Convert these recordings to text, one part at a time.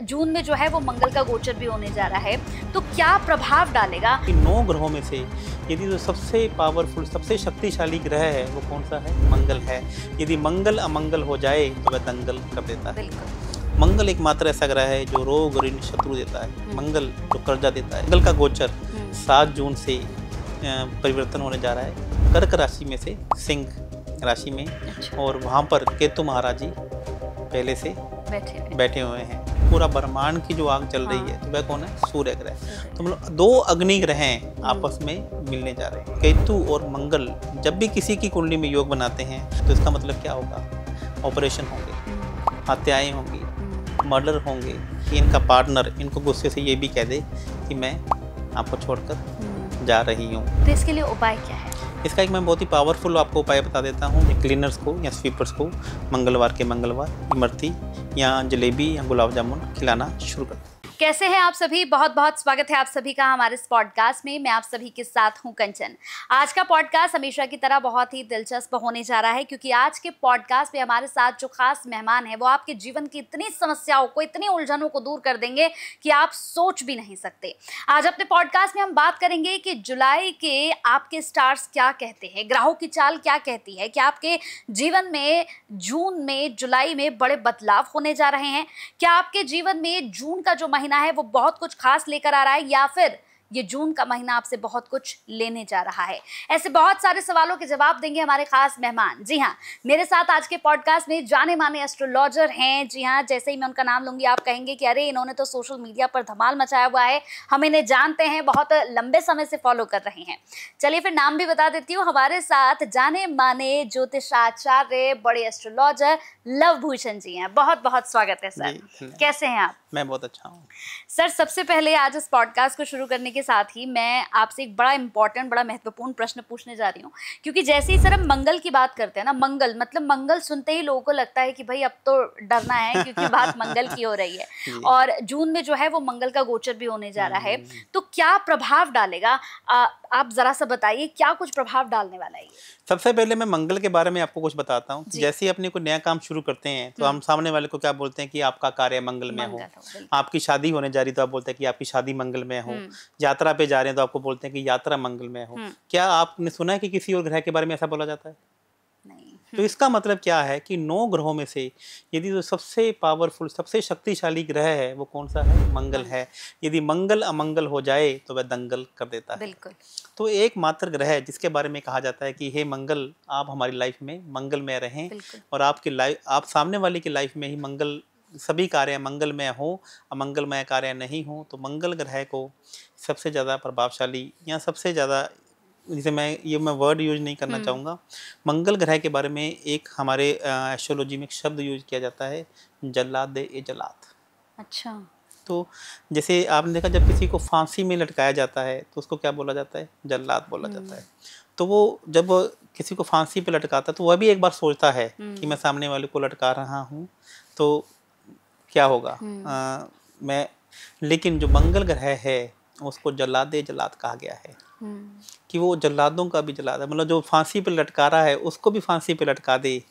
जून में जो है वो मंगल का गोचर भी होने जा रहा है, तो क्या प्रभाव डालेगा? 9 ग्रहों में से यदि जो सबसे पावरफुल, सबसे शक्तिशाली ग्रह है वो कौन सा है? मंगल है। यदि मंगल अमंगल हो जाए तो वह दंगल कर देता है। बिल्कुल। मंगल एकमात्र ऐसा ग्रह है जो रोग, ऋण, शत्रु देता है। मंगल जो कर्जा देता है। मंगल का गोचर 7 जून से परिवर्तन होने जा रहा है कर्क राशि में से सिंह राशि में। अच्छा। और वहाँ पर केतु महाराज जी पहले से बैठे हुए हैं। पूरा ब्रह्मांड की जो आग चल रही है तो वह कौन है? सूर्य ग्रह। तो मतलब 2 अग्नि ग्रह आपस में मिलने जा रहे हैं। केतु और मंगल जब भी किसी की कुंडली में योग बनाते हैं तो इसका मतलब क्या होगा? ऑपरेशन होंगे, हत्याएं होंगी, मर्डर होंगे। कि इनका पार्टनर इनको गुस्से से ये भी कह दे कि मैं आपको छोड़कर जा रही हूँ। तो इसके लिए उपाय क्या है? इसका एक मैं बहुत ही पावरफुल आपको उपाय बता देता हूँ। क्लीनर्स को या स्वीपर्स को मंगलवार के मंगलवार इमरती या जलेबी या गुलाब जामुन खिलाना शुरू कर। कैसे हैं आप सभी? बहुत बहुत स्वागत है आप सभी का हमारे इस पॉडकास्ट में। मैं आप सभी के साथ हूं कंचन। आज का पॉडकास्ट हमेशा की तरह बहुत ही दिलचस्प होने जा रहा है, क्योंकि आज के पॉडकास्ट में हमारे साथ जो खास मेहमान है वो आपके जीवन की इतनी समस्याओं को, इतनी उलझनों को दूर कर देंगे कि आप सोच भी नहीं सकते। आज अपने पॉडकास्ट में हम बात करेंगे कि जुलाई के आपके स्टार्स क्या कहते हैं, ग्रहों की चाल क्या कहती है, क्या आपके जीवन में जून में, जुलाई में बड़े बदलाव होने जा रहे हैं, क्या आपके जीवन में जून का जो महीना है वो बहुत कुछ खास लेकर आ रहा है, या फिर ये जून का महीना आपसे बहुत कुछ लेने जा रहा है। ऐसे बहुत सारे सवालों के जवाब देंगे हमारे खास मेहमान। जी हाँ, मेरे साथ आज के पॉडकास्ट में जाने माने एस्ट्रोलॉजर हैं। जी हाँ, जैसे ही मैं उनका नाम लूंगी आप कहेंगे कि अरे इन्होंने तो सोशल मीडिया पर धमाल मचाया हुआ है, हम इन्हें जानते हैं, बहुत लंबे समय से फॉलो कर रहे हैं। चलिए फिर नाम भी बता देती हूँ। हमारे साथ जाने माने ज्योतिषाचार्य, बड़े एस्ट्रोलॉजर लव भूषण जी हैं। बहुत बहुत स्वागत है सर। कैसे हैं आप? मैं बहुत अच्छा हूँ सर। सबसे पहले आज इस पॉडकास्ट को शुरू करने के साथ ही मैं आपसे एक बड़ा इंपॉर्टेंट, बड़ा महत्वपूर्ण प्रश्न पूछने जा रही हूँ, क्योंकि जैसे ही सर हम मंगल की बात करते हैं ना, मंगल मतलब मंगल सुनते ही लोगों को लगता है कि भाई अब तो डरना है, क्योंकि बात मंगल की हो रही है। और जून में जो है वो मंगल का गोचर भी होने जा रहा है, तो क्या प्रभाव डालेगा? आप जरा सा बताइए क्या कुछ प्रभाव डालने वाला है? सबसे पहले मैं मंगल के बारे में आपको कुछ बताता हूँ। जैसे ही अपने कोई नया काम शुरू करते हैं तो हम सामने वाले को क्या बोलते हैं कि आपका कार्य मंगलमय हो। आपकी शादी होने जा रही तो आप बोलते हैं कि आपकी शादी मंगलमय हो। यात्रा पे जा रहे हैं तो आपको बोलते हैं कि यात्रा मंगलमय हो। क्या आपने सुना है कि किसी और ग्रह के बारे में ऐसा बोला जाता है? नहीं। तो इसका मतलब क्या है कि 9 ग्रहों में से यदि जो सबसे पावरफुल, सबसे शक्तिशाली ग्रह है वो कौन सा है? मंगल है। यदि मंगल अमंगल हो जाए तो वह दंगल कर देता है। बिल्कुल। तो एकमात्र ग्रह है जिसके बारे में कहा जाता है कि हे मंगल, आप हमारी लाइफ में मंगलमय रहें और आपकी लाइफ, आप सामने वाले की लाइफ में ही मंगल, सभी कार्य मंगलमय हो, अमंगलमय कार्य नहीं हो। तो मंगल ग्रह को सबसे ज़्यादा प्रभावशाली या सबसे ज़्यादा, जिसे मैं वर्ड यूज नहीं करना चाहूँगा, मंगल ग्रह के बारे में एक हमारे एस्ट्रोलॉजी में एक शब्द यूज किया जाता है, जल्लाद दे ए जलाद। अच्छा। तो जैसे आपने देखा जब किसी को फांसी में लटकाया जाता है तो उसको क्या बोला जाता है? जल्लाद बोला जाता है। तो वो जब किसी को फांसी पे लटकाता है तो वह भी एक बार सोचता है कि मैं सामने वाले को लटका रहा हूँ तो क्या होगा। लेकिन जो मंगल ग्रह है उसको जल्लाद ए जलाद कहा गया है कि वो जल्लादों का भी जल्लाद है। मतलब जो फांसी पे लटका रहा है उसको भी फांसी पे लटका दे।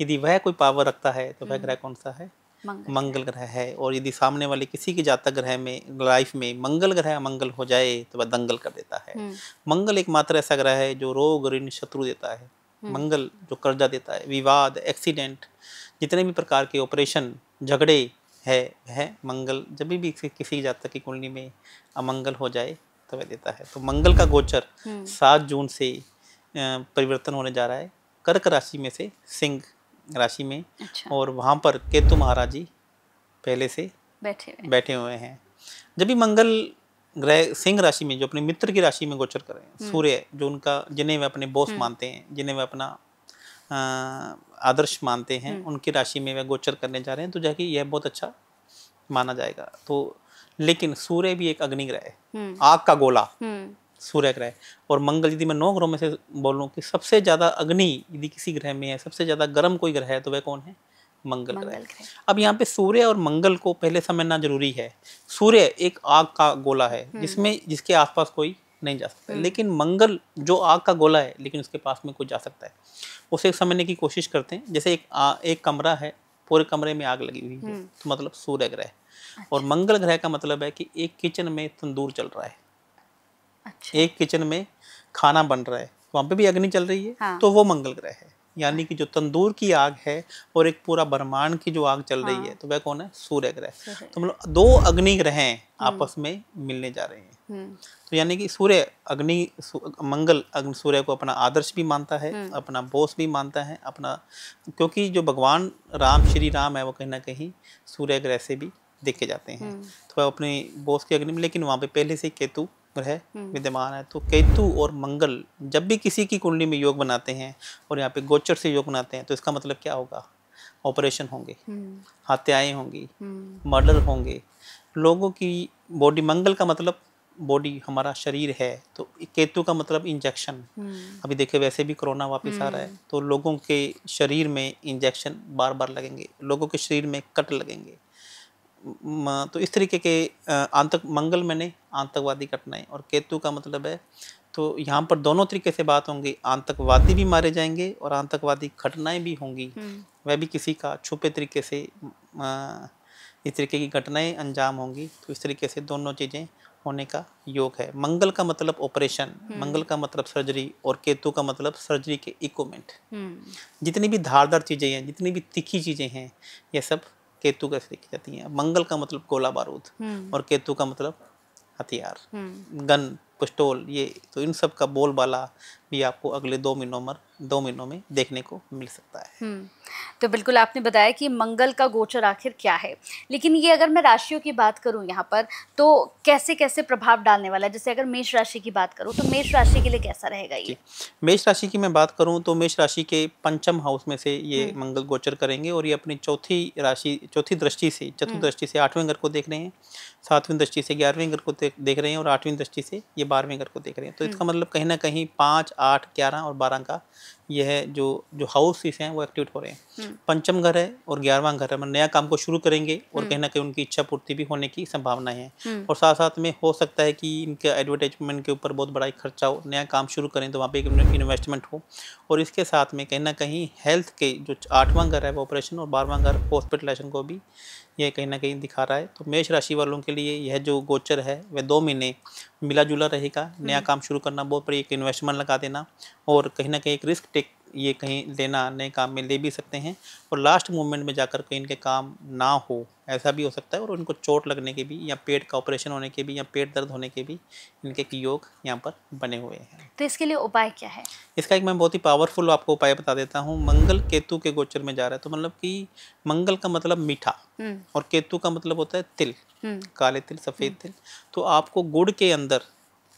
यदि वह कोई पावर रखता है तो वह ग्रह कौन सा है? मंगल ग्रह है। और यदि सामने वाले किसी की जातक ग्रह में, लाइफ में मंगल ग्रह अमंगल हो जाए तो वह दंगल कर देता है। मंगल एकमात्र ऐसा ग्रह है जो रोग, ऋण, शत्रु देता है। मंगल जो कर्जा देता है, विवाद, एक्सीडेंट, जितने भी प्रकार के ऑपरेशन, झगड़े है मंगल जब भी किसी जातक की कुंडली में अमंगल हो जाए तो वह देता है। तो मंगल का गोचर 7 जून से परिवर्तन होने जा रहा है कर्क राशि में से सिंह राशि में। अच्छा। और वहाँ पर केतु महाराज जी पहले से बैठे हुए हैं। जब भी मंगल ग्रह सिंह राशि में, जो अपने मित्र की राशि में गोचर कर रहे हैं, सूर्य जो उनका, जिन्हें वे अपने बॉस मानते हैं, जिन्हें वे अपना आदर्श मानते हैं, उनकी राशि में वे गोचर करने जा रहे हैं, तो जाके यह बहुत अच्छा माना जाएगा। तो लेकिन सूर्य भी एक अग्नि ग्रह है, आग का गोला सूर्य ग्रह। और मंगल, यदि मैं 9 ग्रहों में से बोलूं कि सबसे ज्यादा अग्नि यदि किसी ग्रह में है, सबसे ज्यादा गर्म कोई ग्रह है तो वह कौन है? मंगल ग्रह। अब यहाँ पे सूर्य और मंगल को पहले समझना जरूरी है। सूर्य एक आग का गोला है जिसके आसपास कोई नहीं जा सकता, लेकिन मंगल जो आग का गोला है लेकिन उसके पास में कोई जा सकता है। उसे समझने की कोशिश करते हैं। जैसे एक कमरा है, पूरे कमरे में आग लगी हुई है तो मतलब सूर्य ग्रह। और मंगल ग्रह का मतलब है कि एक किचन में तंदूर चल रहा है। अच्छा। एक किचन में खाना बन रहा है, वहाँ पे भी अग्नि चल रही है। हाँ। तो वो मंगल ग्रह है, यानी कि जो तंदूर की आग है और एक पूरा ब्रह्मांड की जो आग चल रही है, तो वह कौन है? सूर्य ग्रह। तो मतलब 2 अग्नि ग्रह आपस में मिलने जा रहे हैं। तो यानी कि सूर्य मंगल सूर्य को अपना आदर्श भी मानता है, अपना बॉस भी मानता है, अपना, क्योंकि जो भगवान श्री राम है वो कहीं ना कहीं सूर्य ग्रह से भी देखे जाते हैं। तो वह अपने बॉस के अग्नि में, लेकिन वहाँ पे पहले से केतु ग्रह विद्यमान है। तो केतु और मंगल जब भी किसी की कुंडली में योग बनाते हैं और यहाँ पे गोचर से योग बनाते हैं, तो इसका मतलब क्या होगा? ऑपरेशन होंगे, हत्याएं होंगी, मर्डर होंगे, लोगों की बॉडी। मंगल का मतलब बॉडी, हमारा शरीर है। तो केतु का मतलब इंजेक्शन। अभी देखिए वैसे भी कोरोना वापस आ रहा है, तो लोगों के शरीर में इंजेक्शन बार बार लगेंगे, लोगों के शरीर में कट लगेंगे। तो इस तरीके के मंगल मैंने आतंकवादी घटनाएं, और केतु का मतलब है, तो यहाँ पर दोनों तरीके से बात होंगी। आतंकवादी भी मारे जाएंगे और आतंकवादी घटनाएं भी होंगी, वह भी किसी का छुपे तरीके से इस तरीके की घटनाएं अंजाम होंगी। तो इस तरीके से दोनों चीज़ें होने का योग है। मंगल का मतलब ऑपरेशन, मंगल का मतलब सर्जरी, और केतु का मतलब सर्जरी के इक्विपमेंट। जितनी भी धारदार चीज़ें हैं, जितनी भी तीखी चीज़ें हैं, ये सब केतु का सीखी जाती हैं। मंगल का मतलब गोला बारूद और केतु का मतलब हथियार, गन, पिस्टल, ये। तो इन सब का बोलबाला भी आपको अगले 2 महीनों में देखने को मिल सकता है। तो बिल्कुल आपने बताया कि मंगल का गोचर आखिर क्या है, लेकिन ये अगर मैं राशियों की बात करूं यहाँ पर, तो कैसे कैसे प्रभाव डालने वाला है? जैसे अगर मेष राशि की बात करूं, तो मेष राशि के लिए कैसा रहेगा ये? मेष राशि की मैं बात करूं तो मेष राशि के पंचम हाउस में से ये मंगल गोचर करेंगे, और ये अपनी चौथी दृष्टि से, चतुर्थ दृष्टि से 8वें घर को देख रहे हैं, 7वीं दृष्टि से 11वें घर को देख रहे हैं, और 8वीं दृष्टि से ये 12वें घर को देख रहे हैं। तो इसका मतलब कहीं ना कहीं 5, 8, 11 और 12 का यह जो हाउसेस हैं वो एक्टिवेट हो रहे हैं। पंचम घर है और 11वां घर है, मतलब नया काम को शुरू करेंगे, और कहीं ना कहीं उनकी इच्छा पूर्ति भी होने की संभावनाएं हैं। और साथ साथ में हो सकता है कि इनके एडवर्टाइजमेंट के ऊपर बहुत बड़ा खर्चा हो, नया काम शुरू करें तो वहाँ पे एक इन्वेस्टमेंट हो। और इसके साथ में कहीं ना कहीं हेल्थ के जो 8वां घर है वो ऑपरेशन, और 12वां घर हॉस्पिटलाइजेशन को भी ये कहीं ना कहीं दिखा रहा है। तो मेष राशि वालों के लिए यह जो गोचर है वह 2 महीने मिला जुला रहेगा। नया काम शुरू करना, बहुत बड़ी एक इन्वेस्टमेंट लगा देना, और कहीं ना कहीं एक रिस्क टेक ये कहीं लेना, नए काम में ले भी सकते हैं, और लास्ट मोमेंट में जाकर कहीं इनके काम ना हो, ऐसा भी हो सकता है। और उनको चोट लगने के भी, या पेट का ऑपरेशन होने के भी, या पेट दर्द होने के भी इनके योग यहाँ पर बने हुए हैं। तो इसके लिए उपाय क्या है? इसका एक मैं बहुत ही पावरफुल आपको उपाय बता देता हूँ। मंगल केतु के गोचर में जा रहा है, तो मतलब कि मंगल का मतलब मीठा, और केतु का मतलब होता है तिल, काले तिल, सफ़ेद तिल। तो आपको गुड़ के अंदर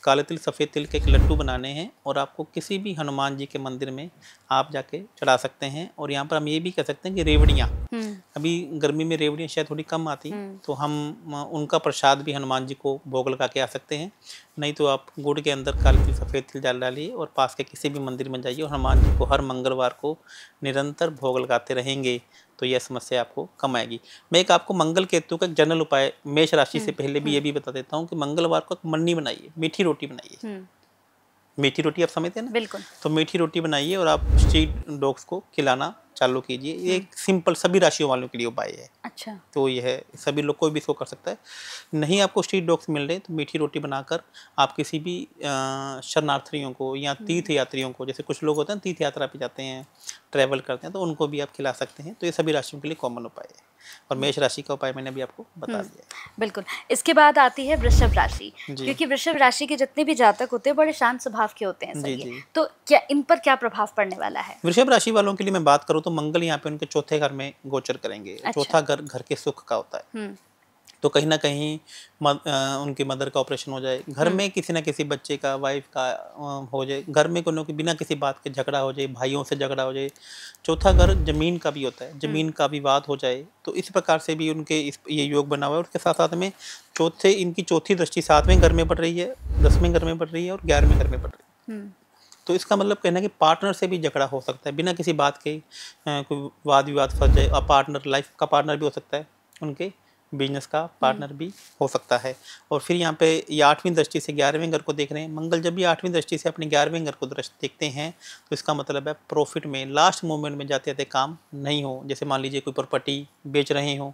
काले तिल, सफ़ेद तिल के एक लड्डू बनाने हैं, और आपको किसी भी हनुमान जी के मंदिर में आप जाके चढ़ा सकते हैं। और यहाँ पर हम ये भी कह सकते हैं कि रेवड़ियाँ, अभी गर्मी में रेवड़ियाँ शायद थोड़ी कम आती, तो हम उनका प्रसाद भी हनुमान जी को भोग लगा के आ सकते हैं। नहीं तो आप गुड़ के अंदर काले तिल, सफ़ेद तिल डालिए, और पास के किसी भी मंदिर में जाइए, और हनुमान जी को हर मंगलवार को निरंतर भोग लगाते रहेंगे, तो यह समस्या आपको कम आएगी। मैं एक आपको मंगल केतु का जनरल उपाय मेष राशि से पहले भी ये भी बता देता हूँ कि मंगलवार को मन्नी बनाइए, मीठी रोटी बनाइए। मीठी रोटी आप समझते हैं ना? बिल्कुल। तो मीठी रोटी बनाइए और आप स्ट्रीट डॉग्स को खिलाना चालू कीजिए। ये एक सिंपल सभी राशियों वालों के लिए उपाय है। अच्छा। तो यह है, सभी लोग कोई भी इसको कर सकता है। नहीं आपको स्ट्रीट डॉग्स मिल रहे तो मीठी रोटी बनाकर आप किसी भी शरणार्थियों को या तीर्थ यात्रियों को, जैसे कुछ लोग होते हैं तीर्थ यात्रा पे जाते हैं, ट्रैवल करते हैं, तो उनको भी आप खिला सकते हैं। तो ये सभी राशियों के लिए कॉमन उपाय है, और मेष राशि का उपाय मैंने अभी आपको बता दिया है। बिल्कुल। इसके बाद आती है वृषभ राशि, क्योंकि वृषभ राशि के जितने भी जातक होते हैं बड़े शांत स्वभाव के होते हैं सभी। तो क्या इन पर क्या प्रभाव पड़ने वाला है? वृषभ राशि वालों के लिए मैं बात करूँ तो मंगल यहाँ पे उनके चौथे घर में गोचर करेंगे। अच्छा। चौथा घर के सुख का होता है, तो कहीं ना कहीं उनकी मदर का ऑपरेशन हो जाए, घर में किसी ना किसी बच्चे का, वाइफ का हो जाए, घर में कोई बिना किसी बात के झगड़ा हो जाए, भाइयों से झगड़ा हो जाए। चौथा घर जमीन का भी होता है, जमीन का विवाद हो जाए, तो इस प्रकार से भी उनके ये योग बना हुआ है। उसके साथ साथ में इनकी चौथी दृष्टि 7वें घर में पड़ रही है, 10वें घर में पड़ रही है, और 11वें घर में पड़ रही है। तो इसका मतलब कहना है कि पार्टनर से भी झगड़ा हो सकता है, बिना किसी बात के कोई वाद विवाद फंस जाए। और पार्टनर, लाइफ का पार्टनर भी हो सकता है, उनके बिजनेस का पार्टनर भी हो सकता है। और फिर यहाँ पे ये 8वीं दृष्टि से 11वें घर को देख रहे हैं। मंगल जब भी 8वीं दृष्टि से अपने 11वें घर को देखते हैं, तो इसका मतलब है प्रॉफिट में लास्ट मोमेंट में जाते जाते काम नहीं हो। जैसे मान लीजिए कोई प्रॉपर्टी बेच रहे हो,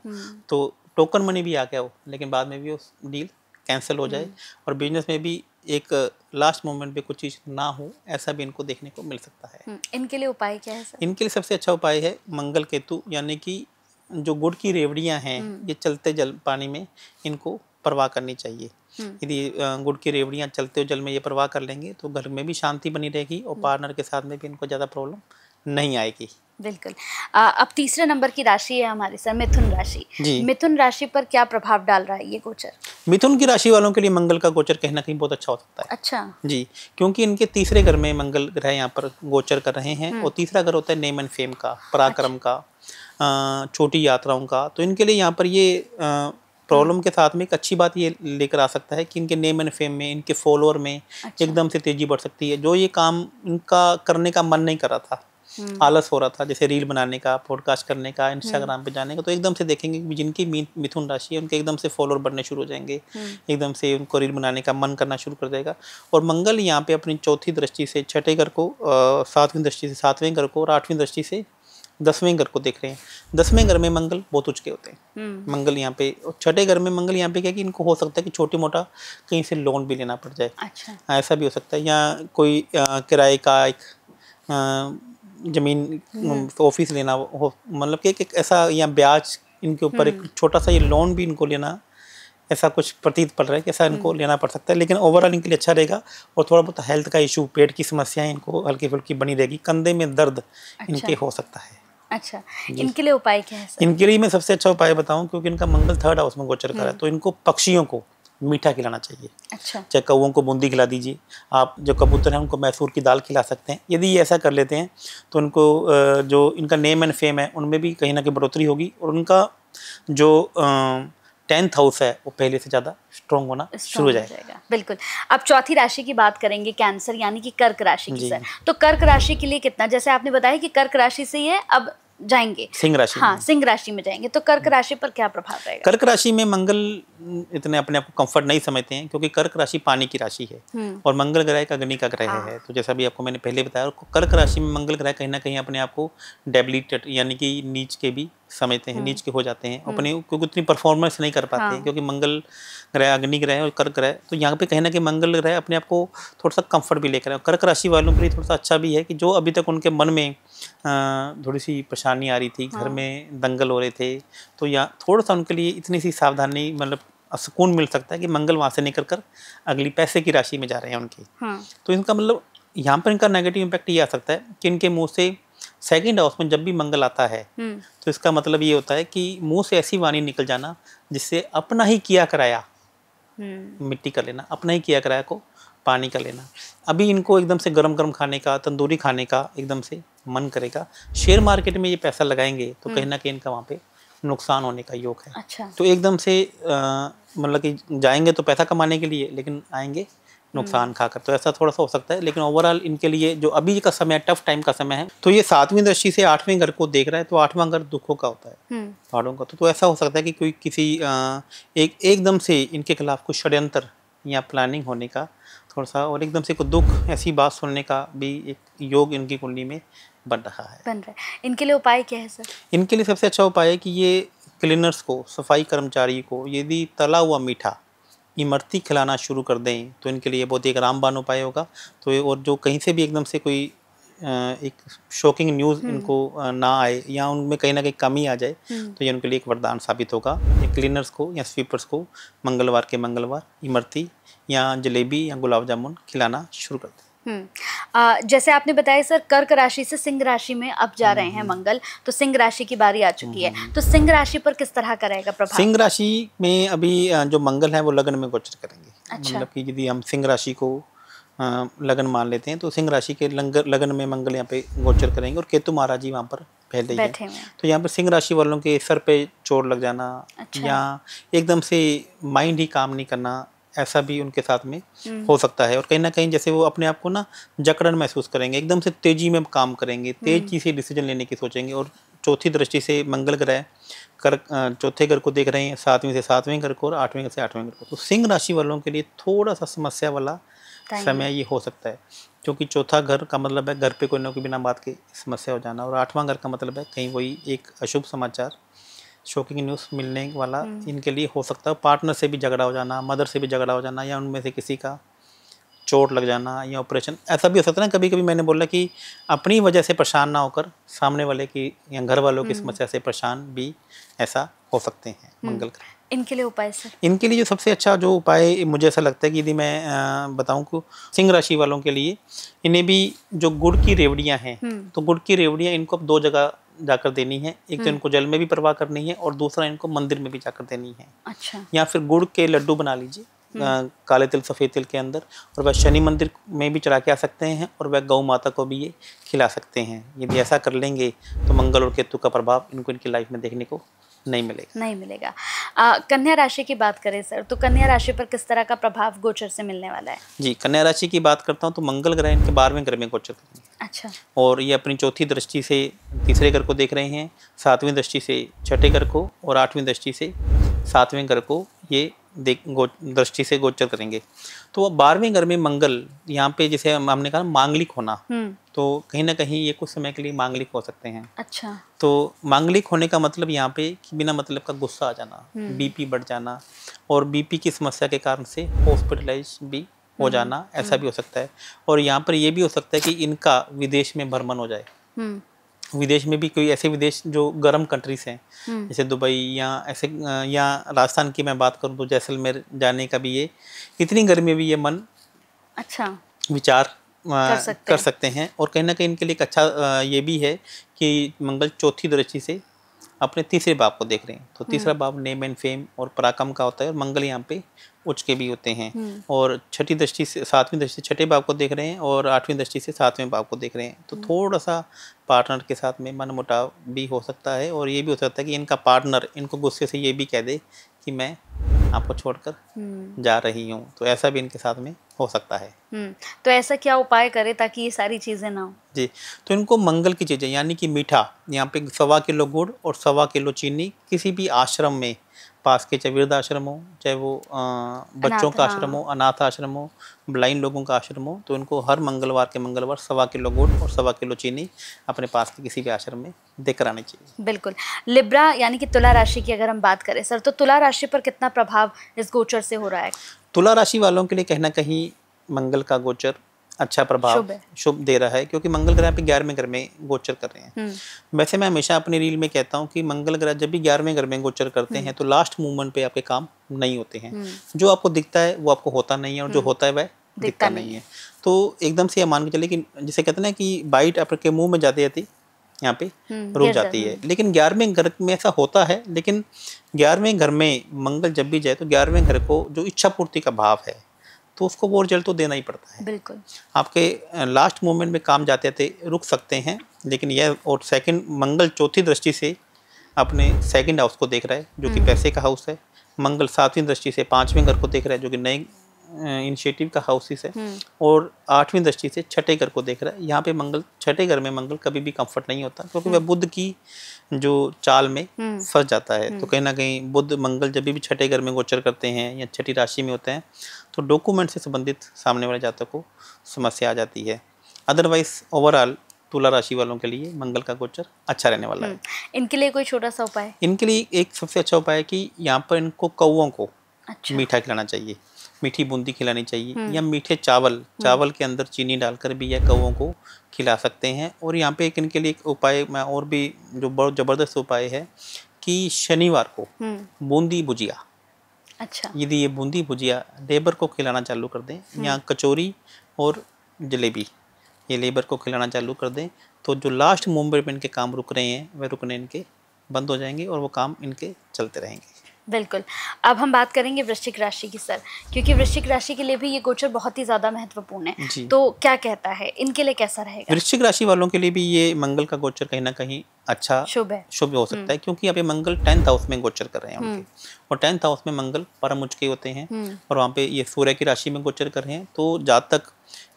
तो टोकन मनी भी आ गया हो लेकिन बाद में भी वो डील कैंसिल हो जाए और बिजनेस में भी एक लास्ट मोमेंट पे कुछ चीज़ ना हो, ऐसा भी इनको देखने को मिल सकता है। इनके लिए उपाय क्या है सर? इनके लिए सबसे अच्छा उपाय है मंगल केतु, यानी कि जो गुड़ की रेवड़ियाँ हैं ये चलते जल पानी में इनको परवाह करनी चाहिए। यदि गुड़ की रेवड़ियाँ चलते जल में ये परवाह कर लेंगे तो घर में भी शांति बनी रहेगी और पार्टनर के साथ में भी इनको ज़्यादा प्रॉब्लम नहीं आएगी। बिल्कुल। अब तीसरे नंबर की राशि है हमारी सर मिथुन राशि। मिथुन राशि पर क्या प्रभाव डाल रहा है ये गोचर? मिथुन की राशि वालों के लिए मंगल का गोचर कहीं ना कहीं बहुत अच्छा हो सकता है। अच्छा जी, क्योंकि इनके तीसरे घर में मंगल ग्रह यहाँ पर गोचर कर रहे हैं और तीसरा घर होता है नेम एंड फेम का, पराक्रम का, छोटी यात्राओं का। तो इनके लिए यहाँ पर ये प्रॉब्लम के साथ में एक अच्छी बात ये लेकर आ सकता है कि इनके नेम एंड फेम में, इनके फॉलोअर में एकदम से तेजी बढ़ सकती है। जो ये काम इनका करने का मन नहीं कर रहा था, आलस हो रहा था, जैसे रील बनाने का, पॉडकास्ट करने का, इंस्टाग्राम पे जाने का, तो एकदम से देखेंगे कि जिनकी मिथुन राशि है उनके एकदम से फॉलोअर बढ़ने शुरू हो जाएंगे, एकदम से उनको रील बनाने का मन करना शुरू कर देगा। और मंगल यहाँ पे अपनी चौथी दृष्टि से छठे घर को, सातवीं दृष्टि से सातवें घर को और आठवीं दृष्टि से 10वें घर को देख रहे हैं। 10वें घर में मंगल बहुत उच्च के होते हैं। मंगल यहाँ पे, छठे घर में मंगल यहाँ पे क्या कि इनको हो सकता है कि छोटी मोटा कहीं से लोन भी लेना पड़ जाए। अच्छा। ऐसा भी हो सकता है, या कोई किराए का एक जमीन ऑफिस लेना हो, मतलब कि एक ऐसा, या ब्याज इनके ऊपर एक छोटा सा ये लोन भी इनको लेना, ऐसा कुछ प्रतीत पड़ रहा है कि ऐसा इनको लेना पड़ सकता है। लेकिन ओवरऑल इनके लिए अच्छा रहेगा। और थोड़ा बहुत हेल्थ का इशू, पेट की समस्याएं इनको हल्की फुल्की बनी रहेगी, कंधे में दर्द इनके हो सकता है। अच्छा, इनके लिए उपाय क्या है सर? इनके लिए मैं सबसे अच्छा उपाय बताऊं, क्योंकि इनका मंगल थर्ड हाउस में गोचर कर रहा है, तो इनको पक्षियों को मीठा खिलाना चाहिए। अच्छा। चाहे कौवों को बूंदी खिला दीजिए, आप जो कबूतर हैं उनको मैसूर की दाल खिला सकते हैं। यदि ये ऐसा कर लेते हैं तो उनको जो इनका नेम एंड फेम है उनमें भी कहीं ना कहीं बढ़ोतरी होगी और उनका जो 10th हाउस है वो पहले से ज़्यादा स्ट्रॉन्ग होना शुरू हो जाएगा। बिल्कुल। अब चौथी राशि की बात करेंगे, कैंसर यानी कि कर्क राशि की सर। तो कर्क राशि के लिए कितना, जैसे आपने बताया कि कर्क राशि से ये अब जाएंगे सिंह राशि, हाँ सिंह राशि में जाएंगे, तो कर्क राशि पर क्या प्रभाव रहेगा? कर्क राशि में मंगल इतने अपने आप को कंफर्ट नहीं समझते हैं, क्योंकि कर्क राशि पानी की राशि है और मंगल ग्रह एक अग्नि का ग्रह है। तो जैसा भी आपको मैंने पहले बताया, कर्क राशि में मंगल ग्रह कहीं ना कहीं अपने आप को डेबिलिटेड यानी कि नीच के भी समझते हैं, नीच के हो जाते हैं अपने, क्योंकि उतनी परफॉर्मेंस नहीं कर पाते हैं, क्योंकि मंगल ग्रह अग्नि ग्रह और कर्क ग्रह। तो यहाँ पे कहीं ना कहीं मंगल ग्रह अपने आप को थोड़ा सा कंफर्ट भी लेकर आए। कर्क राशि वालों के लिए थोड़ा सा अच्छा भी है कि जो अभी तक उनके मन में थोड़ी सी परेशानी आ रही थी, घर में दंगल हो रहे थे, तो यहाँ थोड़ा सा उनके लिए इतनी सी सावधानी, मतलब सुकून मिल सकता है कि मंगल वहाँ से निकल कर अगली पैसे की राशि में जा रहे हैं उनकी। तो इनका मतलब यहाँ पर इनका नेगेटिव इम्पैक्ट ये आ सकता है कि इनके मुंह से सेकंड हाउस में जब भी मंगल आता है तो इसका मतलब ये होता है कि मुंह से ऐसी वाणी निकल जाना जिससे अपना ही किया कराया मिट्टी कर लेना, अपना ही किया कराया को पानी का लेना। अभी इनको एकदम से गरम गरम खाने का, तंदूरी खाने का एकदम से मन करेगा। शेयर मार्केट में ये पैसा लगाएंगे तो कहीं ना कहीं इनका वहाँ पे नुकसान होने का योग है। अच्छा। तो एकदम से मतलब कि जाएंगे तो पैसा कमाने के लिए, लेकिन आएंगे नुकसान खाकर, तो ऐसा थोड़ा सा हो सकता है। लेकिन ओवरऑल इनके लिए जो अभी का समय, टफ टाइम का समय है, तो ये 7वीं दृष्टि से 8वें घर को देख रहा है, तो 8वां घर दुखों का होता है, पहाड़ों का। तो ऐसा हो सकता है कि कोई किसी एकदम से इनके खिलाफ कुछ षड्यंत्र या प्लानिंग होने का थोड़ा सा, और एकदम से कोई दुख, ऐसी बात सुनने का भी एक योग इनकी कुंडली में बन रहा है। इनके लिए उपाय क्या है सर? इनके लिए सबसे अच्छा उपाय है कि ये क्लीनर्स को, सफाई कर्मचारी को यदि तला हुआ मीठा इमरती खिलाना शुरू कर दें तो इनके लिए बहुत एक रामबाण उपाय होगा। तो और जो कहीं से भी एकदम से कोई एक शॉकिंग न्यूज़ इनको ना आए या उनमें कहीं ना कहीं कमी आ जाए, तो ये उनके लिए एक वरदान साबित होगा। ये क्लीनर्स को या स्वीपर्स को मंगलवार के मंगलवार इमरती या जलेबी या गुलाब जामुन खिलाना शुरू कर दें। जैसे आपने बताया सर, कर्क राशि से सिंह राशि में अब जा रहे हैं मंगल, तो सिंह राशि की बारी आ चुकी है, तो सिंह राशि पर किस तरह का रहेगा प्रभाव? सिंह राशि में अभी जो मंगल है वो लगन में गोचर करेंगे। अच्छा। मतलब कि यदि हम सिंह राशि को लगन मान लेते हैं तो सिंह राशि के लगन में मंगल यहाँ पे गोचर करेंगे और केतु महाराज जी वहाँ पर पहले ही हैं। तो यहाँ पर सिंह राशि वालों के सर पे चोट लग जाना, अच्छा, या एकदम से माइंड ही काम नहीं करना, ऐसा भी उनके साथ में हो सकता है। और कहीं ना कहीं जैसे वो अपने आप को ना जकड़न महसूस करेंगे, एकदम से तेजी में काम करेंगे, तेजी से डिसीजन लेने की सोचेंगे। और चौथी दृष्टि से मंगल ग्रह चौथे घर को देख रहे हैं, 7वीं से 7वें घर को और 8वें घर से 8वें घर को। तो सिंह राशि वालों के लिए थोड़ा सा समस्या वाला समय ये हो सकता है, क्योंकि चौथा घर का मतलब है घर पे कोई ना कोई बिना बात की समस्या हो जाना, और 8वां घर का मतलब है कहीं वही एक अशुभ समाचार शॉकिंग न्यूज़ मिलने वाला इनके लिए हो सकता है। पार्टनर से भी झगड़ा हो जाना, मदर से भी झगड़ा हो जाना, या उनमें से किसी का चोट लग जाना या ऑपरेशन, ऐसा भी हो सकता है ना। कभी कभी मैंने बोला कि अपनी वजह से परेशान ना होकर सामने वाले की या घर वालों की समस्या से परेशान भी ऐसा हो सकते हैं मंगल ग्रह। इनके लिए उपाय सर? इनके लिए जो सबसे अच्छा जो उपाय मुझे ऐसा लगता है कि यदि मैं बताऊं को सिंह राशि वालों के लिए, इन्हें भी जो गुड़ की रेवड़ियां हैं, तो गुड़ की रेवड़ियां इनको अब 2 जगह जाकर देनी है। एक तो इनको जल में भी प्रवाह करनी है और दूसरा इनको मंदिर में भी जाकर देनी है। अच्छा। या फिर गुड़ के लड्डू बना लीजिए काले तिल सफ़ेद तिल के अंदर, और वह शनि मंदिर में भी चढ़ा के आ सकते हैं, और वह गौ माता को भी ये खिला सकते हैं। यदि ऐसा कर लेंगे तो मंगल और केतु का प्रभाव इनको इनकी लाइफ में देखने को नहीं मिलेगा। कन्या राशि की बात करें सर, तो कन्या राशि पर किस तरह का प्रभाव गोचर से मिलने वाला है? जी, कन्या राशि की बात करता हूँ तो मंगल ग्रह इनके 12वें घर में गोचर करेंगे। अच्छा। और ये अपनी चौथी दृष्टि से तीसरे घर को देख रहे हैं, 7वीं दृष्टि से छठे घर को, और 8वीं दृष्टि से 7वें घर को ये दृष्टि से गोचर करेंगे। तो 12वें घर में मंगल यहाँ पे, जैसे हमने कहा मांगलिक होना, तो कहीं ना कहीं ये कुछ समय के लिए मांगलिक हो सकते हैं। अच्छा। तो मांगलिक होने का मतलब यहाँ पे कि बिना मतलब का गुस्सा आ जाना, बीपी बढ़ जाना, और बीपी की समस्या के कारण से हॉस्पिटलाइज भी हो जाना, ऐसा भी हो सकता है। और यहाँ पर ये भी हो सकता है कि इनका विदेश में भ्रमण हो जाए। विदेश में भी कोई ऐसे विदेश जो गर्म कंट्रीज हैं, जैसे दुबई या ऐसे, या राजस्थान की मैं बात करूँ तो जैसलमेर जाने का भी ये, इतनी गर्मी में भी ये मन अच्छा विचार कर सकते हैं। और कहीं ना कहीं इनके लिए एक अच्छा ये भी है कि मंगल चौथी दृष्टि से अपने तीसरे भाव को देख रहे हैं। तो तीसरा भाव नेम एंड फेम और पराक्रम का होता है, और मंगल यहाँ पे उच्च के भी होते हैं। और छठी दृष्टि से 7वीं दृष्टि छठे भाव को देख रहे हैं, और 8वीं दृष्टि से 7वें भाव को देख रहे हैं। तो थोड़ा सा पार्टनर के साथ में मनमुटाव भी हो सकता है, और ये भी हो सकता है कि इनका पार्टनर इनको गुस्से से ये भी कह दे कि मैं आपको छोड़कर जा रही हूँ। तो ऐसा भी इनके साथ में हो सकता है। तो ऐसा क्या उपाय करें ताकि ये सारी चीज़ें ना हो? जी, तो इनको मंगल की चीज़ें यानी कि मीठा, यहाँ पे 1.25 किलो गुड़ और 1.25 किलो चीनी किसी भी आश्रम में, पास के चाहे वृद्ध आश्रम हो, चाहे वो बच्चों का आश्रम हो, अनाथ आश्रम हो, ब्लाइंड लोगों का आश्रम हो, तो इनको हर मंगलवार के मंगलवार 1.25 किलो गुड़ और 1.25 किलो चीनी अपने पास के किसी भी आश्रम में देकर आनी चाहिए। बिल्कुल। लिब्रा यानी कि तुला राशि की अगर हम बात करें सर, तो तुला राशि पर कितना प्रभाव इस गोचर से हो रहा है? तुला राशि वालों के लिए कहीं ना कहीं मंगल का गोचर अच्छा प्रभाव शुभ दे रहा है, क्योंकि मंगल ग्रह पे 11वें घर में गोचर कर रहे हैं। वैसे मैं हमेशा अपनी रील में कहता हूँ कि मंगल ग्रह जब भी 11वें घर में गोचर करते हैं तो लास्ट मूवमेंट पे आपके काम नहीं होते हैं। जो आपको दिखता है वो आपको होता नहीं है, और जो होता है वह दिखता नहीं है। तो एकदम से मान के चले कि जिसे कहते हैं ना कि बाइट आपके मुँह में जाते जाती यहाँ पे रुक जाती है। लेकिन 11वें घर में ऐसा होता है, लेकिन 11वें घर में मंगल जब भी जाए तो 11वें घर को जो इच्छा पूर्ति का भाव है, तो उसको वो रिजल्ट तो देना ही पड़ता है। बिल्कुल। आपके लास्ट मोमेंट में काम जाते थे रुक सकते हैं, लेकिन यह, और सेकंड मंगल चौथी दृष्टि से अपने सेकंड हाउस को देख रहा है जो कि पैसे का हाउस है। मंगल 7वीं दृष्टि से 5वें घर को देख रहा है जो कि नए इनिशिएटिव का हाउसेस है, और 8वीं दृष्टि से छठे घर को देख रहा है। यहाँ पे मंगल छठे घर में मंगल कभी भी कंफर्ट नहीं होता, क्योंकि वह बुध की जो चाल में फंस जाता है। तो कहीं ना कहीं बुध मंगल जब भी छठे घर में गोचर करते हैं या छठी राशि में होते हैं तो डॉक्यूमेंट से संबंधित सामने वाले जातक को समस्या आ जाती है। अदरवाइज ओवरऑल तुला राशि वालों के लिए मंगल का गोचर अच्छा रहने वाला है। इनके लिए कोई छोटा सा उपाय? इनके लिए एक सबसे अच्छा उपाय है कि यहाँ पर इनको कौओं को मीठा खिलाना चाहिए, मीठी बूंदी खिलानी चाहिए, या मीठे चावल के अंदर चीनी डालकर भी यह कौओं को खिला सकते हैं। और यहाँ पे एक इनके लिए एक उपाय मैं और भी जो बहुत ज़बरदस्त उपाय है कि शनिवार को बूंदी भुजिया, अच्छा, यदि ये बूंदी भुजिया लेबर को खिलाना चालू कर दें, या कचौरी और जलेबी ये लेबर को खिलाना चालू कर दें, तो जो लास्ट मोमेंट में इनके काम रुक रहे हैं वह रुकने इनके बंद हो जाएंगे और वो काम इनके चलते रहेंगे। बिल्कुल। अब हम बात करेंगे वृश्चिक राशि की सर, क्योंकि वृश्चिक राशि के लिए भी ये गोचर बहुत ही ज़्यादा महत्वपूर्ण है। तो क्या कहता है इनके लिए, कैसा रहेगा? वृश्चिक राशि वालों के लिए भी ये मंगल का गोचर कहीं ना कहीं अच्छा शुभ हो सकता है, क्योंकि यहाँ पे मंगल 10th हाउस में गोचर कर रहे हैं उनके, और 10th हाउस में मंगल परम उच्च के होते हैं, और वहाँ पे ये सूर्य की राशि में गोचर कर रहे हैं। तो जातक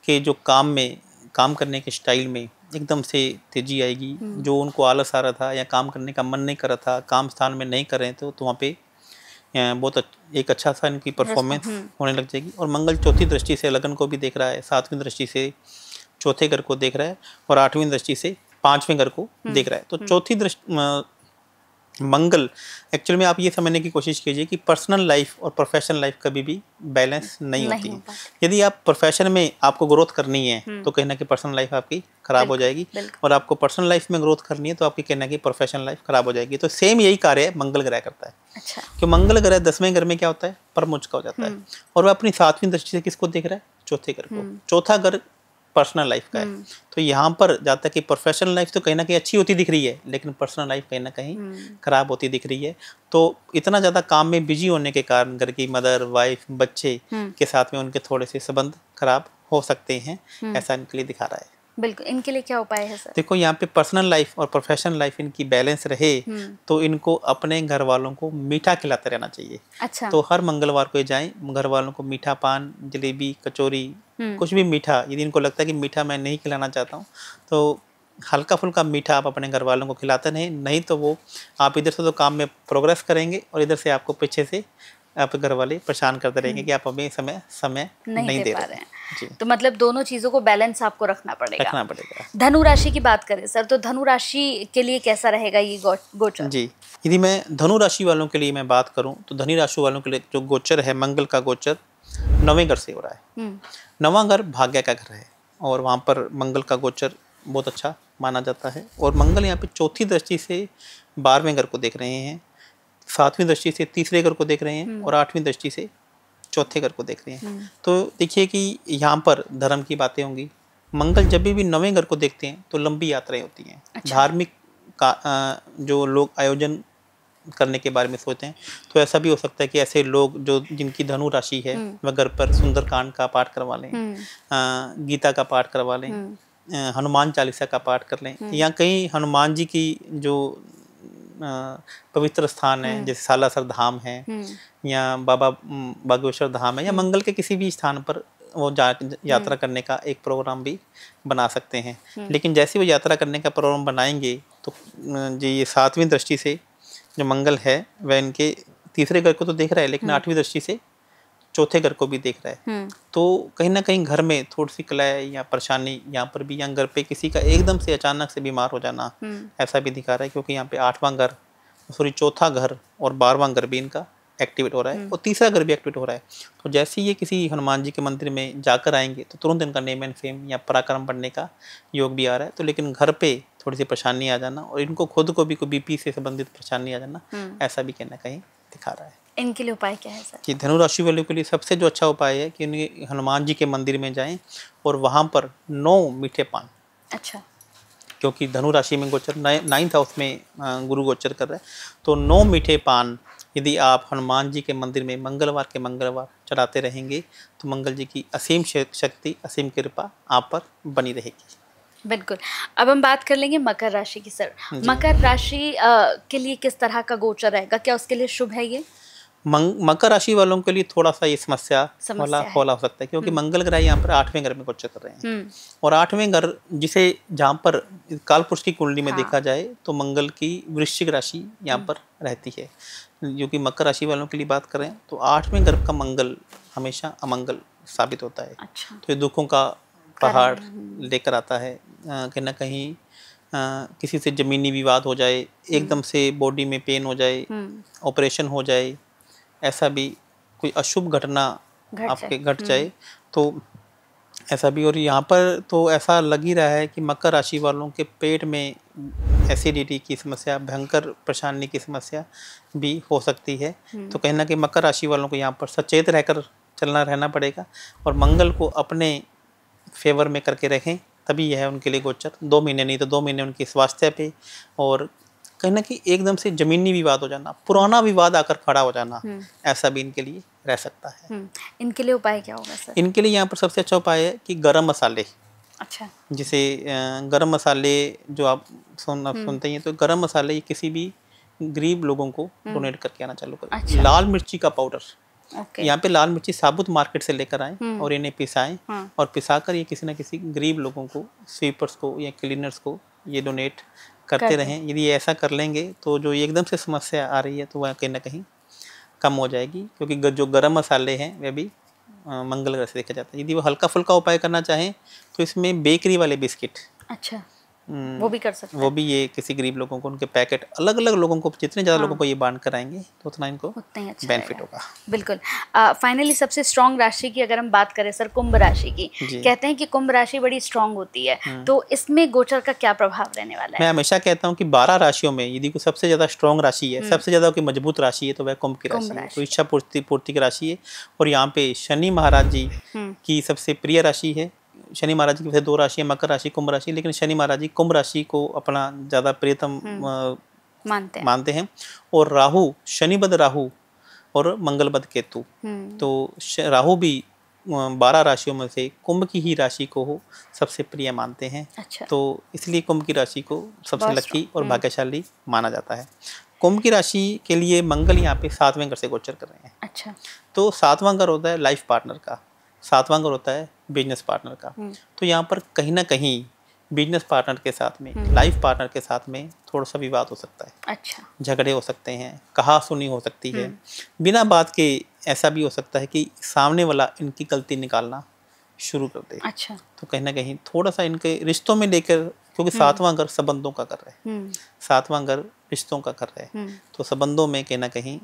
के जो काम करने के स्टाइल में एकदम से तेजी आएगी। जो उनको आलस आ रहा था या काम करने का मन नहीं कर रहा था, काम स्थान में नहीं कर रहे थे, तो वहाँ पे बहुत एक अच्छा सा इनकी परफॉर्मेंस होने लग जाएगी। और मंगल चौथी दृष्टि से लगन को भी देख रहा है, 7वीं दृष्टि से चौथे घर को देख रहा है, और 8वीं दृष्टि से 5वें घर को देख रहा है। तो चौथी दृष्टि मंगल एक्चुअली में आप ये समझने की कोशिश कीजिए कि पर्सनल लाइफ और प्रोफेशनल लाइफ कभी भी बैलेंस नहीं होती है। यदि आप प्रोफेशन में आपको ग्रोथ करनी है तो कहीं ना कहीं पर्सनल लाइफ आपकी खराब हो जाएगी, और आपको पर्सनल लाइफ में ग्रोथ करनी है तो आपकी कहीं ना कहीं प्रोफेशनल लाइफ खराब हो जाएगी। तो सेम यही कार्य मंगल ग्रह करता है। अच्छा। कि मंगल ग्रह 10वें घर में क्या होता है, परमुच का हो जाता है, और वह अपनी 7वीं दृष्टि से किसको देख रहा है, चौथे घर को। चौथा घर पर्सनल लाइफ का है। तो यहाँ पर जाता है कि प्रोफेशनल लाइफ तो कहीं ना कहीं अच्छी होती दिख रही है, लेकिन पर्सनल लाइफ कहीं ना कहीं खराब होती दिख रही है। तो इतना ज़्यादा काम में बिजी होने के कारण घर की मदर, वाइफ, बच्चे के साथ में उनके थोड़े से संबंध खराब हो सकते हैं, ऐसा इनके लिए दिखा रहा है। बिल्कुल। इनके लिए क्या उपाय है सर? देखो यहाँ पे पर्सनल लाइफ और प्रोफेशनल लाइफ इनकी बैलेंस रहे तो इनको अपने घर वालों को मीठा खिलाते रहना चाहिए। अच्छा। तो हर मंगलवार को जाएं, घर वालों को मीठा पान, जलेबी, कचौरी, कुछ भी मीठा, यदि इनको लगता है कि मीठा मैं नहीं खिलाना चाहता हूँ तो हल्का फुल्का मीठा आप अपने घर वालों को खिलाते नहीं तो वो आप इधर से तो काम में प्रोग्रेस करेंगे और इधर से आपको पीछे से आप घर वाले परेशान करते रहेंगे कि आप अभी समय नहीं दे रहे हैं। तो मतलब दोनों चीजों को बैलेंस आपको रखना पड़ेगा। धनु राशि की बात करें सर, तो धनु राशि के लिए कैसा रहेगा ये गोचर? जी, यदि मैं धनु राशि वालों के लिए मैं बात करूं तो धनु राशि वालों के लिए जो गोचर है, मंगल का गोचर 9वें घर से हो रहा है। 9वां घर भाग्य का घर है और वहाँ पर मंगल का गोचर बहुत अच्छा माना जाता है। और मंगल यहाँ पे चौथी दृष्टि से 12वें घर को देख रहे हैं, 7वीं दृष्टि से तीसरे घर को देख रहे हैं और 8वीं दृष्टि से चौथे घर को देख रहे हैं। तो देखिए कि यहाँ पर धर्म की बातें होंगी। मंगल जब भी 9वें घर को देखते हैं तो लंबी यात्राएं होती हैं। अच्छा। धार्मिक का जो लोग आयोजन करने के बारे में सोचते हैं तो ऐसा भी हो सकता है कि ऐसे लोग जो जिनकी धनु राशि है वह घर पर सुंदरकांड का पाठ करवा लें, गीता का पाठ करवा लें, हनुमान चालीसा का पाठ कर लें, या कहीं हनुमान जी की जो पवित्र स्थान है जैसे सालासर धाम है या बाबा बागेश्वर धाम है या मंगल के किसी भी स्थान पर वो यात्रा करने का एक प्रोग्राम भी बना सकते हैं। लेकिन जैसे वो यात्रा करने का प्रोग्राम बनाएंगे तो जी ये 7वीं दृष्टि से जो मंगल है वह इनके तीसरे घर को तो देख रहा है लेकिन 8वीं दृष्टि से चौथे घर को भी देख रहा है। तो कहीं ना कहीं घर में थोड़ी सी कलह या परेशानी यहाँ पर भी, या घर पे किसी का एकदम से अचानक से बीमार हो जाना ऐसा भी दिखा रहा है, क्योंकि यहाँ पे 8वां घर चौथा घर और 12वां घर भी इनका एक्टिवेट हो रहा है और तीसरा घर भी एक्टिवेट हो रहा है। तो जैसे ये किसी हनुमान जी के मंदिर में जाकर आएंगे तो तुरंत इनका नेम एंड फेम या पराक्रम बढ़ने का योग भी आ रहा है। तो लेकिन घर पे थोड़ी सी परेशानी आ जाना और इनको खुद को भी कोई बीपी से संबंधित परेशानी आ जाना ऐसा भी कहीं ना कहीं दिखा रहा है। इनके लिए उपाय क्या है सर? कि धनु राशि वालों के लिए सबसे जो अच्छा उपाय है कि उन्हें हनुमान जी के मंदिर में जाएं और वहाँ पर 9 मीठे पान। अच्छा। क्योंकि धनु राशि में गोचर 9th हाउस में गुरु गोचर कर रहा है, तो 9 मीठे पान यदि आप हनुमान जी के मंदिर में मंगलवार के मंगलवार चढ़ाते रहेंगे तो मंगल जी की असीम शक्ति, असीम कृपा आप पर बनी रहेगी। बिल्कुल। अब हम बात कर लेंगे मकर राशि की सर। मकर राशि के लिए किस तरह का गोचर रहेगा, क्या उसके लिए शुभ है ये? मकर राशि वालों के लिए थोड़ा सा ये समस्या होला हो सकता है, क्योंकि मंगल ग्रह यहाँ पर 8वें घर में गोचर कर रहे हैं और 8वें घर जिसे जहाँ पर कालपुरुष की कुंडली में देखा जाए तो मंगल की वृश्चिक राशि यहाँ पर रहती है। जो कि मकर राशि वालों के लिए बात कर रहे हैं तो 8वें घर का मंगल हमेशा अमंगल साबित होता है। अच्छा। तो ये दुखों का पहाड़ लेकर आता है। कहीं ना कहीं किसी से ज़मीनी विवाद हो जाए, एकदम से बॉडी में पेन हो जाए, ऑपरेशन हो जाए, ऐसा भी कोई अशुभ घटना आपके घट जाए तो ऐसा भी। और यहाँ पर तो ऐसा लग ही रहा है कि मकर राशि वालों के पेट में एसिडिटी की समस्या, भयंकर परेशानी की समस्या भी हो सकती है। तो कहीं ना कहीं मकर राशि वालों को यहाँ पर सचेत रहकर रहना पड़ेगा और मंगल को अपने फेवर में करके रखें, तभी यह उनके लिए गोचर 2 महीने नहीं तो 2 महीने उनकी स्वास्थ्य पे और कहीं ना कहीं एकदम से जमीनी विवाद हो जाना, पुराना विवाद आकर खड़ा हो जाना, ऐसा भी इनके लिए रह सकता है। इनके लिए उपाय क्या होगा सर? इनके लिए यहाँ पर सबसे अच्छा उपाय है कि गरम मसाले। अच्छा। जिसे गरम मसाले जो आप सुनते हैं तो गरम मसाले किसी भी गरीब लोगों को डोनेट करके आना चालू करें। अच्छा। लाल मिर्ची का पाउडर, यहाँ पे लाल मिर्ची साबुत मार्केट से लेकर आए और इन्हें पिसाएं और पिसाकर ये किसी न किसी गरीब लोगों को, स्वीपर्स को या क्लीनर्स को ये डोनेट करते रहें। यदि ऐसा कर लेंगे तो जो एकदम से समस्या आ रही है तो वह कहीं ना कहीं कम हो जाएगी, क्योंकि जो गरम मसाले हैं वे भी मंगल ग्रह से देखा जाता है। यदि वो हल्का फुल्का उपाय करना चाहें तो इसमें बेकरी वाले बिस्किट, अच्छा, वो भी कर सकते हैं। वो भी ये किसी गरीब लोगों को उनके पैकेट अलग अलग लोगों को, जितने ज़्यादा लोगों को ये बांट कराएंगे तो उतना इनको उतना ही अच्छा बेनिफिट होगा। बिल्कुल। फाइनली सबसे स्ट्रॉन्ग राशि की अगर हम बात करें सर, कुंभ राशि की, कहते हैं कि कुंभ राशि बड़ी स्ट्रॉन्ग होती है, तो इसमें गोचर का क्या प्रभाव रहने वाला है? मैं हमेशा कहता हूँ कि 12 राशियों में यदि कोई सबसे ज़्यादा स्ट्रॉन्ग राशि है, सबसे ज़्यादा कोई मजबूत राशि है, तो वह कुंभ की राशि है। तो इच्छा पूर्ति की राशि है। और यहाँ पे शनि महाराज जी की सबसे प्रिय राशि है। शनि महाराज की वैसे 2 राशि है, मकर राशि, कुंभ राशि, लेकिन शनि महाराज जी कुंभ राशि को अपना ज़्यादा प्रियतम मानते हैं। और राहु, शनिबद्ध राहु और मंगलबद्ध केतु, तो राहु भी 12 राशियों में से कुंभ की ही राशि को सबसे प्रिय मानते हैं। अच्छा। तो इसलिए कुंभ की राशि को सबसे लकी और भाग्यशाली माना जाता है। कुंभ की राशि के लिए मंगल यहाँ पे 7वें घर से गोचर कर रहे हैं। अच्छा। तो 7वां घर होता है लाइफ पार्टनर का, 7वां घर होता है बिजनेस पार्टनर का। तो यहाँ पर कहीं ना कहीं बिजनेस पार्टनर के साथ में, लाइफ पार्टनर के साथ में थोड़ा सा विवाद हो सकता है। अच्छा। झगड़े हो सकते हैं, कहा-सुनी हो सकती है, बिना बात के ऐसा भी हो सकता है कि सामने वाला इनकी गलती निकालना शुरू कर दे। अच्छा। तो कहीं ना कहीं थोड़ा सा इनके रिश्तों में लेकर, क्योंकि 7वां घर संबंधों का कर रहे हैं, 7वां घर रिश्तों का कर रहे हैं, तो संबंधों में कहीं ना कहीं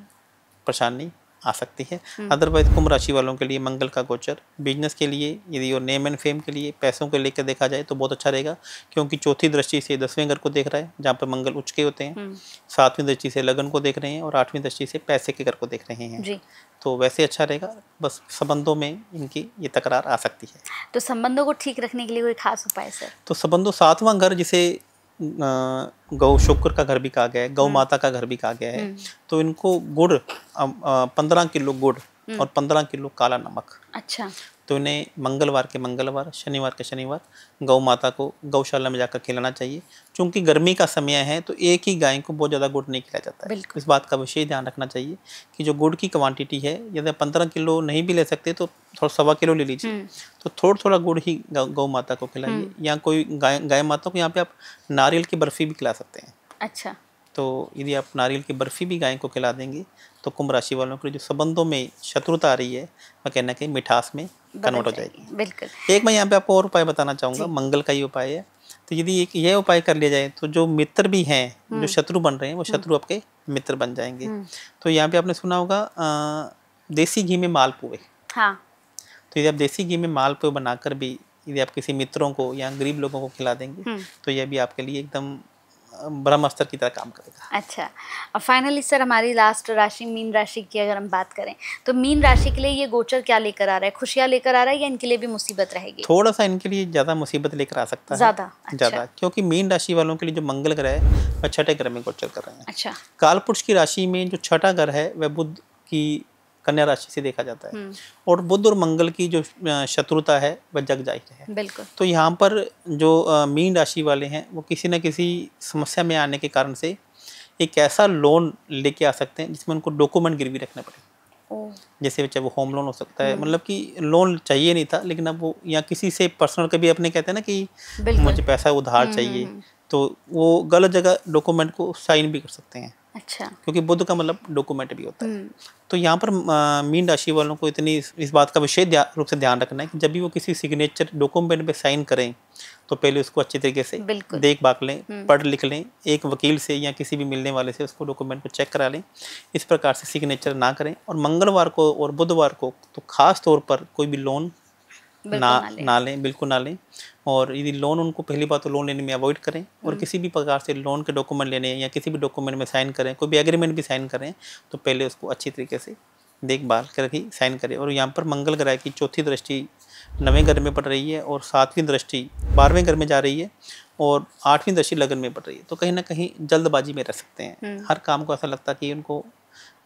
परेशानी आ सकती है। अदरवाइज कुंभ राशि वालों के लिए मंगल का गोचर बिजनेस के लिए, यदि और नेम एंड फेम के लिए, पैसों को लेकर देखा जाए तो बहुत अच्छा रहेगा, क्योंकि चौथी दृष्टि से 10वें घर को देख रहा है, जहाँ पर मंगल उच्च के होते हैं। 7वीं दृष्टि से लगन को देख रहे हैं और 8वीं दृष्टि से पैसे के घर को देख रहे हैं जी। तो वैसे अच्छा रहेगा, बस संबंधों में इनकी ये तकरार आ सकती है। तो संबंधों को ठीक रखने के लिए कोई खास उपाय सर? तो संबंधों, 7वां घर जिसे गौ शुक्र का घर भी कहा गया है, गौ माता का घर भी कहा गया है। तो इनको गुड़, 15 किलो गुड़ और 15 किलो काला नमक, अच्छा, तो इन्हें मंगलवार के मंगलवार, शनिवार के शनिवार गौ माता को गौशाला में जाकर खिलाना चाहिए। चूंकि गर्मी का समय है तो एक ही गाय को बहुत ज़्यादा गुड़ नहीं खिलाया जाता है। इस बात का विशेष ध्यान रखना चाहिए कि जो गुड़ की क्वांटिटी है, यदि 15 किलो नहीं भी ले सकते तो थोड़ा 1.25 किलो ले लीजिए। तो थोड़ा थोड़ा गुड़ ही गौ माता को खिलाइए, या कोई गाय माता को यहाँ पे आप नारियल की बर्फ़ी भी खिला सकते हैं। अच्छा, तो यदि आप नारियल की बर्फ़ी भी गाय को खिला देंगे तो कुंभ राशि वालों के जो संबंधों में शत्रुता आ रही है, वह कहना कि मिठास में कन्वर्ट हो जाएगी। बिल्कुल। एक मैं यहाँ पे आपको और उपाय बताना चाहूँगा, मंगल का ही उपाय है। तो यदि एक यह उपाय कर लिया जाए तो जो मित्र भी हैं, जो शत्रु बन रहे हैं, वो शत्रु आपके मित्र बन जाएंगे। तो यहाँ पे आपने सुना होगा देसी घी में मालपुए। हाँ। तो यदि आप देसी घी में मालपुए बनाकर भी यदि आप किसी मित्रों को या गरीब लोगों को खिला देंगे तो यह भी आपके लिए एकदम ब्रह्मास्त्र की तरह काम करेगा। अच्छा, और फाइनली सर हमारी लास्ट राशि मीन राशि की अगर हम बात करें तो मीन राशि के लिए ये गोचर क्या लेकर आ रहा है? खुशियाँ लेकर आ रहा है या इनके लिए भी मुसीबत रहेगी? थोड़ा सा इनके लिए ज़्यादा मुसीबत लेकर आ सकता है। ज़्यादा? अच्छा। क्योंकि मीन राशि वालों के लिए जो मंगल ग्रह है वह 6ठे घर में गोचर कर रहे हैं। अच्छा। कालपुरुष की राशि में जो 6ठा घर है वह बुध की कन्या राशि से देखा जाता है, और बुध और मंगल की जो शत्रुता है वह जग जाहिर है। बिल्कुल। तो यहाँ पर जो मीन राशि वाले हैं वो किसी न किसी समस्या में आने के कारण से एक ऐसा लोन लेके आ सकते हैं जिसमें उनको डॉक्यूमेंट गिरवी रखने पड़े। जैसे चाहे वो होम लोन हो सकता है, मतलब कि लोन चाहिए नहीं था लेकिन अब वो, या किसी से पर्सनल कभी अपने कहते हैं ना कि मुझे पैसा उधार चाहिए, तो वो गलत जगह डॉक्यूमेंट को साइन भी कर सकते हैं। अच्छा। क्योंकि बुध का मतलब डॉक्यूमेंट भी होता है। तो यहाँ पर मीन राशि वालों को इतनी इस बात का विशेष रूप से ध्यान रखना है कि जब भी वो किसी सिग्नेचर डॉक्यूमेंट पे साइन करें तो पहले उसको अच्छी तरीके से देख भाग लें, पढ़ लिख लें, एक वकील से या किसी भी मिलने वाले से उसको डॉक्यूमेंट को चेक करा लें। इस प्रकार से सिग्नेचर ना करें, और मंगलवार को और बुधवार को तो खास तौर पर कोई भी लोन ना लें, बिल्कुल ना लें। और यदि लोन, उनको पहली बात तो लोन लेने में अवॉइड करें, और किसी भी प्रकार से लोन के डॉक्यूमेंट लेने या किसी भी डॉक्यूमेंट में साइन करें, कोई भी एग्रीमेंट भी साइन करें तो पहले उसको अच्छी तरीके से देखभाल कर ही साइन करें। और यहाँ पर मंगल ग्रह की चौथी दृष्टि 9वें घर में पड़ रही है, और 7वीं दृष्टि 12वें घर में जा रही है, और 8वीं दृष्टि लगन में पड़ रही है। तो कहीं ना कहीं जल्दबाजी में रह सकते हैं। हर काम को ऐसा लगता है कि उनको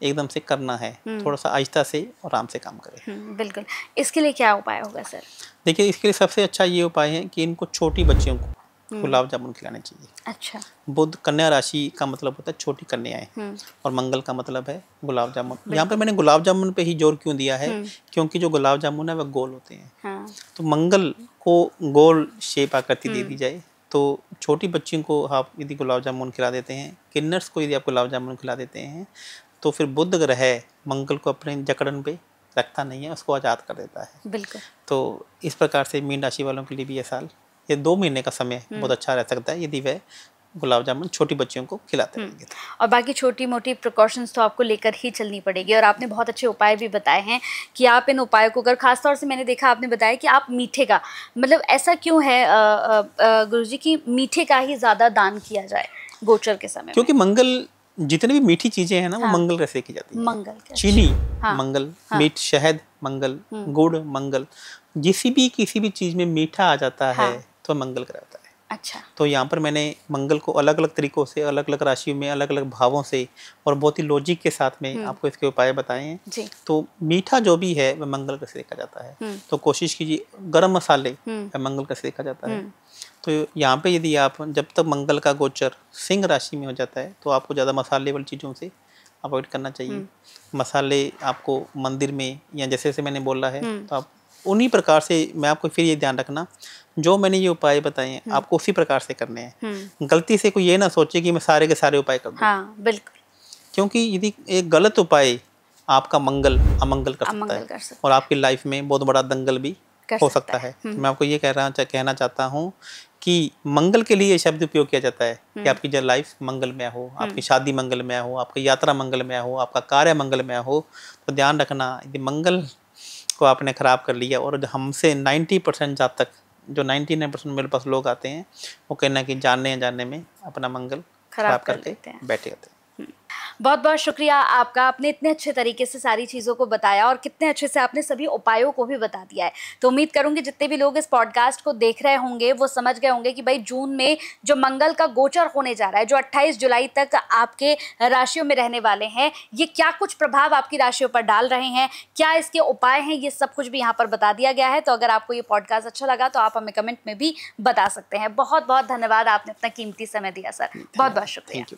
एकदम से करना है, थोड़ा सा आहिस्ता से और आराम से काम करें। बिल्कुल। इसके लिए क्या उपाय होगा सर? देखिए, इसके लिए सबसे अच्छा ये उपाय है कि इनको छोटी बच्चियों को गुलाब जामुन खिलाने चाहिए। अच्छा। बुध कन्या राशि का मतलब होता है छोटी कन्याएं, और मंगल का मतलब है गुलाब जामुन। यहाँ पे मैंने गुलाब जामुन पे ही जोर क्यों दिया है, क्योंकि जो गुलाब जामुन है वह गोल होते हैं। हाँ। तो मंगल को गोल शेप आकृति दे दी जाए, तो छोटी बच्चियों को आप यदि गुलाब जामुन खिला देते हैं, किन्नर्स को यदि आप गुलाब जामुन खिला देते हैं, तो फिर बुध ग्रह मंगल को अपने जकड़न पे रखता नहीं है, उसको आज़ाद कर देता है। बिल्कुल। तो इस प्रकार से मीन राशि वालों के लिए भी यह साल ये 2 महीने का समय बहुत अच्छा रह सकता है यदि वह गुलाब जामुन छोटी बच्चियों को खिलाते रहेंगे। और बाकी छोटी मोटी प्रिकॉशंस तो आपको लेकर ही चलनी पड़ेगी। और आपने बहुत अच्छे उपाय भी बताए हैं कि आप इन उपायों को अगर, खासतौर से मैंने देखा आपने बताया कि आप मीठे का, मतलब ऐसा क्यों है गुरुजी की मीठे का ही ज़्यादा दान किया जाए गोचर के समय? क्योंकि मंगल, जितनी भी मीठी चीजें हैं ना वो मंगल का सेकी जाती है। मंगल, चीनी मंगल, मीठ शहद मंगल, गुड़ मंगल, किसी भी चीज में मीठा आ जाता है तो मंगल कराता है। अच्छा। तो यहाँ पर मैंने मंगल को अलग अलग तरीकों से, अलग अलग राशियों में, अलग अलग भावों से और बहुत ही लॉजिक के साथ में आपको इसके उपाय बताए हैं जी। तो मीठा जो भी है वह मंगल का सेका जाता है। तो कोशिश कीजिए, गरम मसाले वह मंगल का सेका जाता है। तो यहाँ पे यदि आप, जब तक मंगल का गोचर सिंह राशि में हो जाता है तो आपको ज़्यादा मसाले वाली चीज़ों से अवॉइड करना चाहिए। मसाले आपको मंदिर में, या जैसे जैसे मैंने बोला है, तो आप उन्हीं प्रकार से, मैं आपको फिर ये ध्यान रखना, जो मैंने ये उपाय बताए हैं आपको उसी प्रकार से करने हैं। गलती से कोई ये ना सोचे कि मैं सारे के सारे उपाय कर दूं। हाँ, बिल्कुल। क्योंकि यदि एक गलत उपाय आपका मंगल अमंगल कर सकता है और आपकी लाइफ में बहुत बड़ा दंगल भी हो सकता है। मैं आपको ये कहना चाहता हूँ कि मंगल के लिए शब्द उपयोग किया जाता है कि आपकी जो लाइफ मंगलमय हो, आपकी शादी मंगलमय हो, आपकी यात्रा मंगलमय हो, आपका कार्य मंगलमय हो। तो ध्यान रखना, यदि मंगल को आपने खराब कर लिया, और हमसे 90% जब तक जो 99% मेरे पास लोग आते हैं वो कहना कि जानने में अपना मंगल खराब करके बैठे होते हैं। बहुत बहुत शुक्रिया आपका, आपने इतने अच्छे तरीके से सारी चीज़ों को बताया और कितने अच्छे से आपने सभी उपायों को भी बता दिया है। तो उम्मीद करूंगी जितने भी लोग इस पॉडकास्ट को देख रहे होंगे वो समझ गए होंगे कि भाई जून में जो मंगल का गोचर होने जा रहा है, जो 28 जुलाई तक आपके राशियों में रहने वाले हैं, ये क्या कुछ प्रभाव आपकी राशियों पर डाल रहे हैं, क्या इसके उपाय हैं, ये सब कुछ भी यहाँ पर बता दिया गया है। तो अगर आपको ये पॉडकास्ट अच्छा लगा तो आप हमें कमेंट में भी बता सकते हैं। बहुत बहुत धन्यवाद, आपने अपना कीमती समय दिया सर, बहुत बहुत शुक्रिया।